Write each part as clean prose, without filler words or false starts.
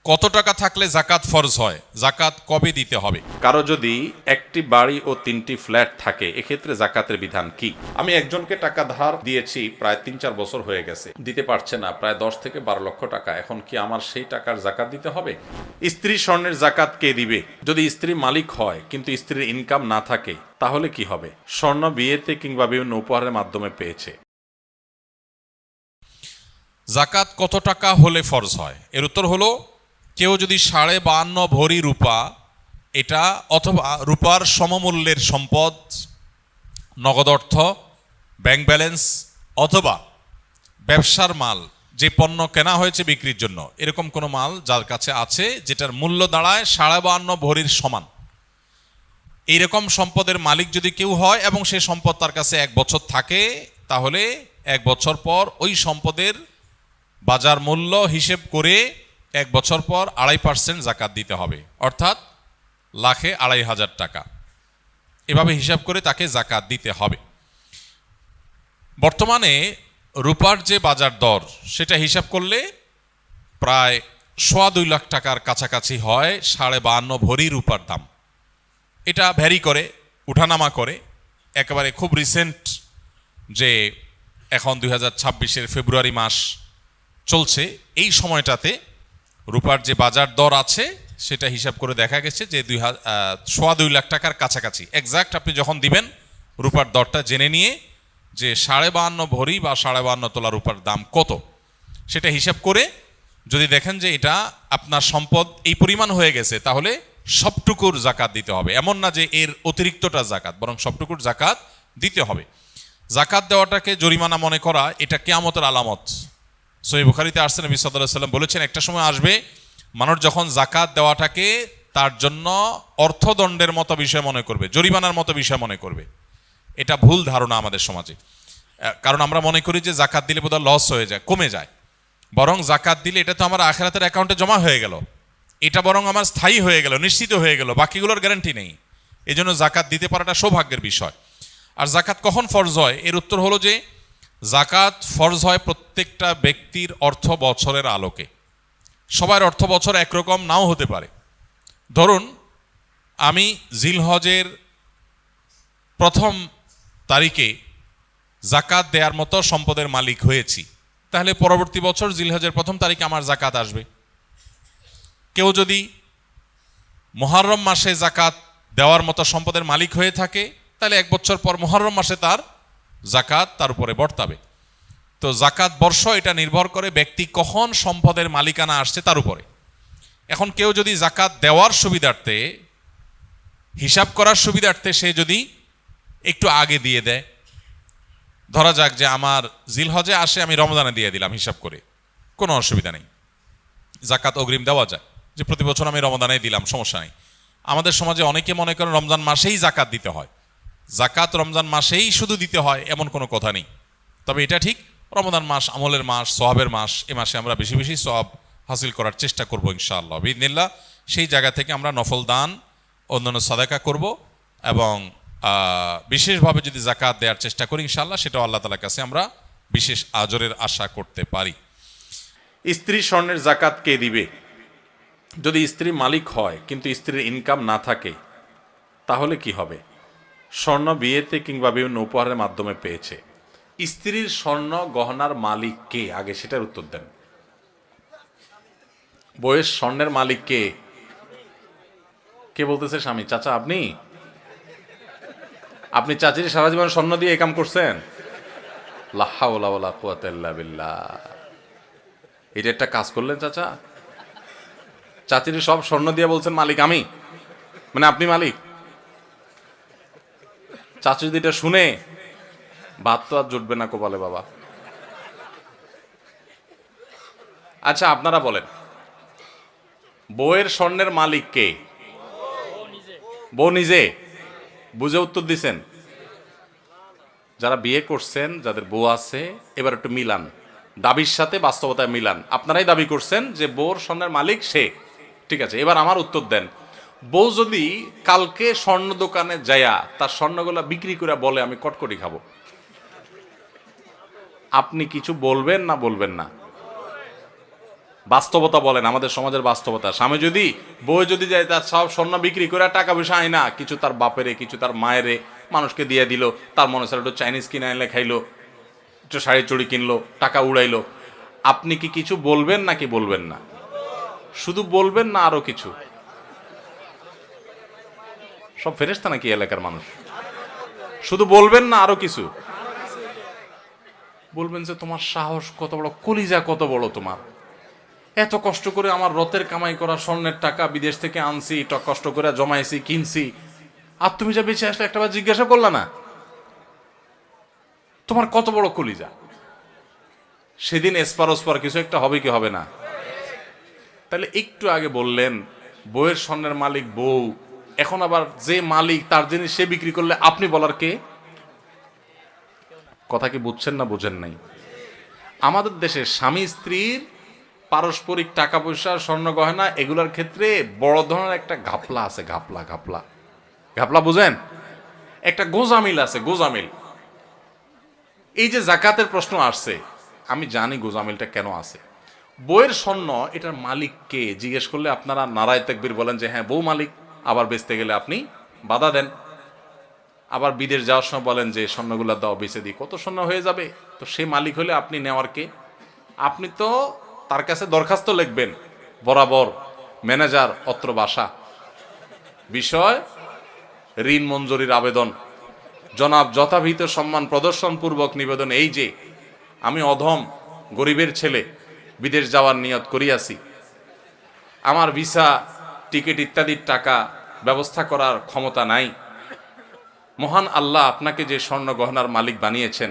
কত টাকা থাকলে জাকাত ফরজ হয়, জাকাত কবে দিতে হবে? কারো যদি একটি বাড়ি ও 3টি ফ্ল্যাট থাকে, এক্ষেত্রে জাকাতের বিধান কি? আমি একজনকে টাকা ধার দিয়েছি, প্রায় 3-4 বছর হয়ে গেছে, দিতে পারছে না, প্রায় 10 থেকে 12 লক্ষ টাকা। এখন কি আমার সেই টাকার জাকাত দিতে হবে? স্ত্রী স্বর্ণের জাকাত কে দিবে? যদি স্ত্রী মালিক হয় কিন্তু স্ত্রীর ইনকাম না থাকে, তাহলে কি হবে? স্বর্ণ বিয়েতে কিংবা বিভিন্ন উপহারের মাধ্যমে পেয়েছে। জাকাত কত টাকা হলে ফরজ হয়? এর উত্তর হলো, কেউ যদি 52.5 ভরি রূপা, এটা অথবা রূপার সমমূল্যের সম্পদ, নগদ অর্থ, ব্যাংক ব্যালেন্স অথবা ব্যবসার মাল, যে পণ্য কেনা হয়েছে বিক্রির জন্য, এরকম কোনো মাল যার কাছে আছে যেটার মূল্য দাঁড়ায় 52.5 ভরির সমান, এইরকম সম্পদের মালিক যদি কেউ হয় এবং সেই সম্পদ তার কাছে 1 বছর থাকে, তাহলে 1 বছর পর ওই সম্পদের বাজার মূল্য হিসেব করে 1 বছর পর 2.5% জাকাত দিতে হবে, অর্থাৎ লাখে 2,500 টাকা। এভাবে হিসাব করে তাকে জাকাত দিতে হবে। বর্তমানে রূপার যে বাজার দর, সেটা হিসাব করলে প্রায় 2.25 লাখ টাকার কাছাকাছি হয় 52.5 ভরি রূপার দাম। এটা ভ্যারি করে, উঠানামা করে। একেবারে খুব রিসেন্ট যে এখন 2026-এর ফেব্রুয়ারি মাস চলছে, এই সময়টাতে রূপার যে বাজার দর আছে সেটা হিসাব করে দেখা গেছে যে 2.25 লাখ টাকার কাছাকাছি। এক্সাক্ট আপনি যখন দিবেন রূপার দরটা জেনে নিয়ে যে 52.5 ভরি বা 52.5 তোলা রূপার দাম কত, সেটা হিসাব করে যদি দেখেন যে এটা আপনার সম্পদ এই পরিমাণ হয়ে গেছে, তাহলে সবটুকুর জাকাত দিতে হবে। এমন না যে এর অতিরিক্তটা জাকাত, বরং সবটুকুর জাকাত দিতে হবে। জাকাত দেওয়াটাকে জরিমানা মনে করা, এটা কিয়ামতের আলামত। সহিহ বুখারীতে আসছে, নবী সাল্লাল্লাহু আলাইহি ওয়াসাল্লাম বলেছেন, একটা সময় আসবে মানুষ যখন জাকাত দেওয়াটাকে তার জন্য অর্থদণ্ডের মতো বিষয় মনে করবে, জরিমানার মতো বিষয় মনে করবে। এটা ভুল ধারণা আমাদের সমাজে। কারণ আমরা মনে করি যে জাকাত দিলে বোধহয় লস হয়ে যায়, কমে যায়। বরং জাকাত দিলে এটা তো আমার আখিরাতের অ্যাকাউন্টে জমা হয়ে গেল, এটা বরং আমার স্থায়ী হয়ে গেল, নিশ্চিত হয়ে গেল, বাকিগুলোর গ্যারান্টি নেই। এই জন্য জাকাত দিতে পারাটা সৌভাগ্যের বিষয়। আর জাকাত কখন ফরজ হয়? এর উত্তর হলো যে জাকাত ফরজ হয় প্রত্যেকটা ব্যক্তির অর্থ বছরের আলোকে। সবার অর্থ বছর একরকম নাও হতে পারে। ধরুন আমি জিলহজের 1ম তারিখে জাকাত দেওয়ার মতো সম্পদের মালিক হয়েছি, তাহলে পরবর্তী বছর জিলহজের 1ম তারিখে আমার জাকাত আসবে। কেউ যদি মুহররম মাসে জাকাত দেওয়ার মতো সম্পদের মালিক হয়ে থাকে, তাহলে 1 বছর পর মুহররম মাসে তার জাকাত তার উপরে বর্তাবে। তো জাকাত বর্ষ এটা নির্ভর করে ব্যক্তি কখন সম্পদের মালিকানা আসছে তার উপরে। এখন কেউ যদি জাকাত দেওয়ার সুবিধার্থে, হিসাব করার সুবিধার্থে সে যদি একটু আগে দিয়ে দেয়, ধরা যাক যে আমার জিলহজে আসে, আমি রমজানে দিয়ে দিলাম হিসাব করে, কোনো অসুবিধা নেই, জাকাত অগ্রিম দেওয়া যায়, যে প্রতি বছর আমি রমজানে দিলাম, সমস্যা নেই। আমাদের সমাজে অনেকে মনে করেন রমজান মাসেই জাকাত দিতে হয়। জাকাত রমজান মাসেই শুধু দিতে হয় এমন কোনো কথা নেই। তবে এটা ঠিক, রমজান মাস আমলের মাস, সওয়াবের মাস, এ মাসে আমরা বেশি বেশি সওয়াব হাসিল করার চেষ্টা করব ইনশাআল্লাহ বিইذনিল্লাহ। সেই জায়গা থেকে আমরা নফল দান, অন্যান্য সাদাকা করব এবং বিশেষভাবে যদি জাকাত দেওয়ার চেষ্টা করি ইনশাআল্লাহ, সেটাও আল্লাহ তাআলার কাছে আমরা বিশেষ আজরের আশা করতে পারি। স্ত্রী স্বর্ণের জাকাত কে দিবে? যদি স্ত্রী মালিক হয় কিন্তু স্ত্রীর ইনকাম না থাকে, তাহলে কি হবে? স্বর্ণ বিয়েতে কিংবা বিভিন্ন উপহারের মাধ্যমে পেয়েছে। স্ত্রীর স্বর্ণ গহনার মালিক কে? আগে সেটার উত্তর দেন। বইয়ের স্বর্ণের মালিক কে? কে বলতেছে? স্বামী? চাচা আপনি? আপনি চাচির সারা জীবন স্বর্ণ দিয়ে কাম করছেন? লা হাওলা ওয়ালা কুওয়াতা ইল্লা বিল্লাহ। এটা একটা কাজ করলেন চাচা? চাচির সব স্বর্ণ দিয়ে বলছেন মালিক আমি, মানে আপনি মালিক? চাচি যদি এটা শুনে, ভাত তো আর জুটবে না কপালে বাবা। আচ্ছা আপনারা বলেন, বউয়ের স্বর্ণের মালিক কে? বউ নিজে? বুঝে উত্তর দিছেন? যারা বিয়ে করছেন, যাদের বউ আছে, এবার একটু মিলান, দাবির সাথে বাস্তবতায় মিলান। আপনারাই দাবি করছেন যে বউর স্বর্ণের মালিক সে, ঠিক আছে। এবার আমার উত্তর দেন, বউ যদি কালকে স্বর্ণ দোকানে যায়া তার স্বর্ণগুলা বিক্রি করে বলে আমি কটকটি খাবো, আপনি কিছু বলবেন না বলবেন না? বাস্তবতা বলেন, আমাদের সমাজের বাস্তবতা। স্বামী যদি বউ যদি যায় তার সব স্বর্ণ বিক্রি করে টাকা পয়সা আয় না, কিছু তার বাপেরে কিছু তার মায়েরে মানুষকে দিয়ে দিল, তার মনে হচ্ছে একটু চাইনিজ কিনে এনে খাইলো, একটু শাড়ি চুড়ি কিনলো, টাকা উড়াইলো, আপনি কি কিছু বলবেন নাকি বলবেন না? শুধু বলবেন না আরো কিছু? সব ফেরেশতা নাকি এলাকার মানুষ? শুধু বলবেন না আরো কিছু বলবেন? যে তোমার সাহস কত বড়, কলিজা কত বড় তোমার, এত কষ্ট করে আমার রথের কামাই করা স্বর্ণের টাকা বিদেশ থেকে আনছি, কষ্ট করে জমাইছি, কিনছি, আর তুমি যা বেঁচে আসলে একটাবার জিজ্ঞাসা করলা না? তোমার কত বড় কলিজা। সেদিন এসপার ওসপার কিছু একটা হবে কি হবে না? তাহলে একটু আগে বললেন বউয়ের স্বর্ণের মালিক বউ, এখন আবার যে মালিক তার জিনিস সে বিক্রি করলে আপনি বলার কে? কথা কি বুঝছেন না বুঝেন নাই? আমাদের দেশে স্বামী স্ত্রীর পারস্পরিক টাকা পয়সা স্বর্ণ গয়না এগুলোর ক্ষেত্রে বড় ধরনের একটা ঘাপলা আছে। ঘাপলা ঘাপলা ঘাপলা বুঝেন? একটা গোজামিল আছে, গোজামিল। এই যে জাকাতের প্রশ্ন আসছে, আমি জানি গোজামিলটা কেন আছে। বউয়ের স্বর্ণ এটার মালিক কে জিজ্ঞেস করলে আপনারা নারায় তাকবীর বলেন যে হ্যাঁ বউ মালিক, আবার বেচতে গেলে আপনি বাধা দেন। আবার বিদেশ যাওয়ার সময় বলেন যে স্বর্ণগুলো দাও, বেচে দিই, কত স্বর্ণ হয়ে যাবে। তো সে মালিক হলে আপনি নেওয়ার কে? আপনি তো তার কাছে দরখাস্ত লিখবেন, বরাবর ম্যানেজার অত্র বাসা, বিষয় ঋণ মঞ্জুরির আবেদন, জনাব যথাবিহিত সম্মান প্রদর্শন পূর্বক নিবেদন এই যে আমি অধম গরিবের ছেলে, বিদেশ যাওয়ার নিয়ত করিয়াছি, আমার ভিসা টিকিট ইত্যাদির টাকা ব্যবস্থা করার ক্ষমতা নাই। মহান আল্লাহ আপনাকে যে স্বর্ণ গহনার মালিক বানিয়েছেন,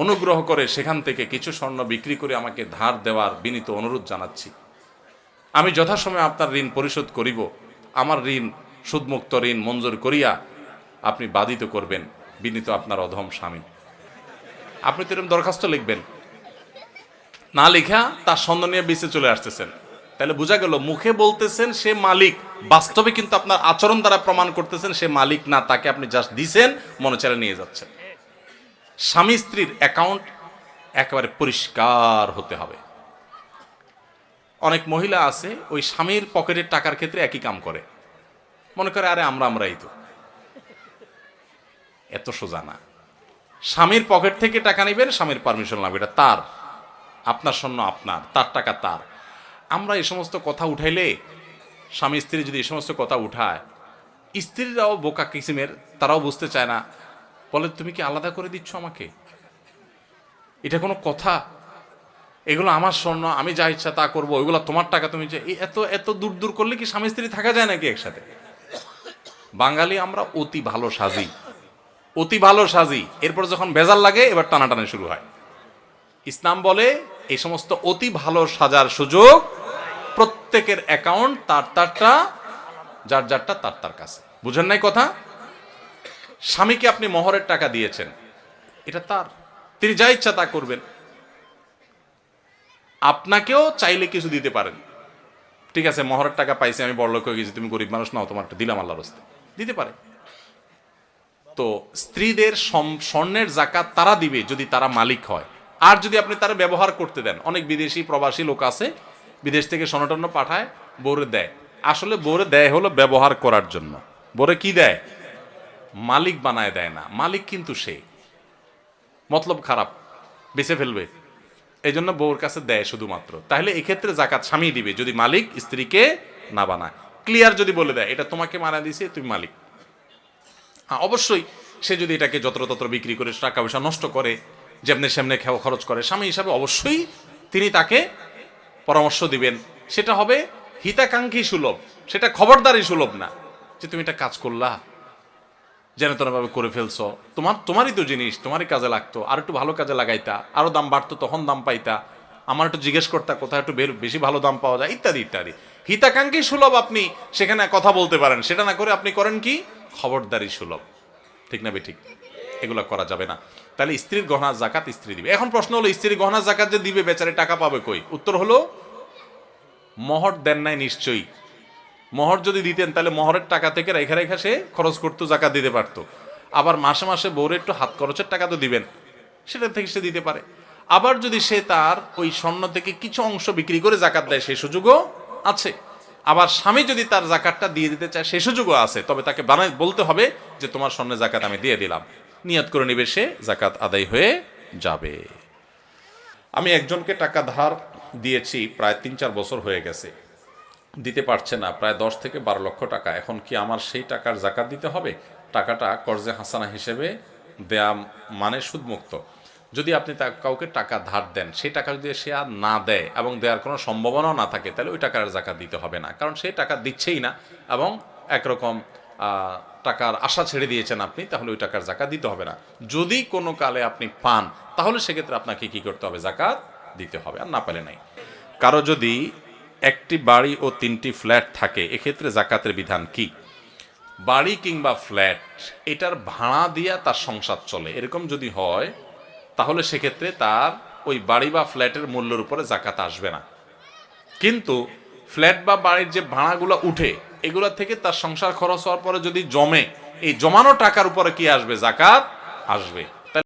অনুগ্রহ করে সেখান থেকে কিছু স্বর্ণ বিক্রি করে আমাকে ধার দেওয়ার বিনীত অনুরোধ জানাচ্ছি। আমি যথাসময়ে আপনার ঋণ পরিশোধ করিব। আমার ঋণ সুদমুক্ত ঋণ মঞ্জুর করিয়া আপনি বাধিত করবেন, বিনীত আপনার অধম স্বামী। আপনি তো এরকম দরখাস্ত লিখবেন, না লেখা তার স্বর্ণ নিয়ে বেঁচে চলে আসতেছেন। তাহলে বোঝা গেল মুখে বলতেছেন সে মালিক, বাস্তবে কিন্তু আপনার আচরণ দ্বারা প্রমাণ করতেছেন সে মালিক না, তাকে আপনি জাস্ট দিছেন, মনে চাইলে নিয়ে যাচ্ছেন। স্বামী স্ত্রীর অ্যাকাউন্ট একেবারে পরিষ্কার হতে হবে। অনেক মহিলা আছে ওই স্বামীর পকেটের টাকার ক্ষেত্রে একই কাম করে, মনে করে আরে আমরাই তো। এত সোজা না। স্বামীর পকেট থেকে টাকা নেবেন, স্বামীর পারমিশন লাগবে, এটা তার, আপনার স্বর্ণ আপনার, তার টাকা তার। আমরা এই সমস্ত কথা উঠাইলে, স্বামী স্ত্রী যদি এই সমস্ত কথা উঠায়, স্ত্রীরাও বোকা কিসিমের, তারাও বুঝতে চায় না, বলে তুমি কি আলাদা করে দিচ্ছ আমাকে? এটা কোনো কথা? এগুলো আমার স্বর্ণ, আমি যা ইচ্ছা তা করবো, ওইগুলো তোমার টাকা, তুমি যে এত এত দূর দূর করলে কি স্বামী স্ত্রী থাকা যায় নাকি একসাথে? বাঙালি আমরা অতি ভালো সাজি, অতি ভালো সাজি, এরপর যখন ভেজাল লাগে এবার টানাটানি শুরু হয়। ইসলাম বলে এই সমস্ত অতি ভালো সাজার সুযোগ প্রত্যেকের অ্যাকাউন্ট তার তারটা, যার যারটা তার তার কাছে। বুঝেন নাই কথা? স্বামীকে আপনি মোহরের টাকা দিয়েছেন, এটা তার, তিনি যা ইচ্ছা তা করবেন। আপনাকেও চাইলে কিছু দিতে পারেন, ঠিক আছে মোহরের টাকা পাইছি, আমি বড়লোক হয়ে গেছি, তুমি গরিব মানুষ নাও, তোমার দিলাম আল্লাহর রাস্তায়, দিতে পারে। তো স্ত্রীদের স্বর্ণের জাকাত তারা দিবে যদি তারা মালিক হয়। আর যদি আপনি তারা ব্যবহার করতে দেন, অনেক বিদেশি প্রবাসী লোক আছে বিদেশ থেকে স্বর্ণটন্য পাঠায়, বউরে দেয়। আসলে বউরে দেয় হলো ব্যবহার করার জন্য। বউরে কি দেয়? মালিক বানায় দেয় না। মালিক কিন্তু সে, মতলব খারাপ, বেঁচে ফেলবে, এই জন্য বউর কাছে দেয় শুধুমাত্র। তাহলে এক্ষেত্রে জাকাত স্বামী দিবে যদি মালিক স্ত্রীকে না বানায়। ক্লিয়ার যদি বলে দেয় এটা তোমাকে মানা দিছে, তুমি মালিক। অবশ্যই সে যদি এটাকে যত্রতত্র বিক্রি করে টাকা পয়সা নষ্ট করে, যেমনি সেমনে খরচ করে, স্বামী হিসাবে অবশ্যই তিনি তাকে পরামর্শ দিবেন। সেটা হবে হিতাকাঙ্ক্ষী সুলভ, সেটা খবরদারি সুলভ না যে তুমি এটা কাজ করলা, যেন তেনভাবে করে ফেলছো, তোমারই তো জিনিস, তোমারই কাজে লাগতো, আর একটু ভালো কাজে লাগাইতা, আরো দাম বাড়তো তখন দাম পাইতা, আমার একটু জিজ্ঞেস করতা কোথায় একটু বেশি ভালো দাম পাওয়া যায়, ইত্যাদি ইত্যাদি। হিতাকাঙ্ক্ষী সুলভ আপনি সেখানে কথা বলতে পারেন, সেটা না করে আপনি করেন কি খবরদারি সুলভ। ঠিক না বেঠিক? এগুলো করা যাবে না। তাহলে স্ত্রীর গহনার জাকাত স্ত্রী দিবে। এখন প্রশ্ন হলো স্ত্রীর গহনার জাকাত যে দিবে, বেচারে টাকা পাবে কই? উত্তর হলো মোহর দেন নাই নিশ্চয়ই। মোহর যদি দিতেন তাহলে মোহরের টাকা থেকে রেখা রেখা সে খরচ করতো, জাকাত দিতে পারতো। আবার মাসে মাসে বউরে একটু হাত খরচের টাকা তো দিবেন, সেটা থেকে সে দিতে পারে। আবার যদি সে তার ওই স্বর্ণ থেকে কিছু অংশ বিক্রি করে জাকাত দেয় সেই সুযোগও আছে। আবার স্বামী যদি তার জাকাতটা দিয়ে দিতে চায় সেই সুযোগও আছে, তবে তাকে বলতে হবে যে তোমার স্বর্ণের জাকাত আমি দিয়ে দিলাম, নিয়ত করে নিবে, সে জাকাত আদায় হয়ে যাবে। আমি একজনকে টাকা ধার দিয়েছি, প্রায় 3-4 বছর হয়ে গেছে, দিতে পারছে না, প্রায় 10 থেকে 12 লক্ষ টাকা। এখন কি আমার সেই টাকার জাকাত দিতে হবে? টাকাটা কর্জে হাসানা হিসেবে দেয়া মানে সুদমুক্ত। যদি আপনি কাউকে টাকা ধার দেন, সেই টাকা যদি সে আর না দেয় এবং দেওয়ার কোনো সম্ভাবনাও না থাকে, তাহলে ওই টাকার জাকাত দিতে হবে না, কারণ সেই টাকা দিচ্ছেই না এবং একরকম টাকার আশা ছেড়ে দিয়েছেন আপনি, তাহলে ওই টাকার জাকাত দিতে হবে না। যদি কোনো কালে আপনি পান, তাহলে সেক্ষেত্রে আপনাকে কি করতে হবে? জাকাত দিতে হবে, আর না পেলে নাই। কারো যদি একটি বাড়ি ও 3টি ফ্ল্যাট থাকে, এক্ষেত্রে জাকাতের বিধান কি? বাড়ি কিংবা ফ্ল্যাট, এটার ভাড়া দিয়া তার সংসার চলে, এরকম যদি হয়, তাহলে সেক্ষেত্রে তার ওই বাড়ি বা ফ্ল্যাটের মূল্যের উপরে জাকাত আসবে না। কিন্তু ফ্ল্যাট বা বাড়ির যে ভাড়াগুলো উঠে, এগুলো থেকে তার সংসার খরচ হওয়ার পরে যদি জমে, এই জমানো টাকার উপরে কি আসবে? জাকাত আসবে।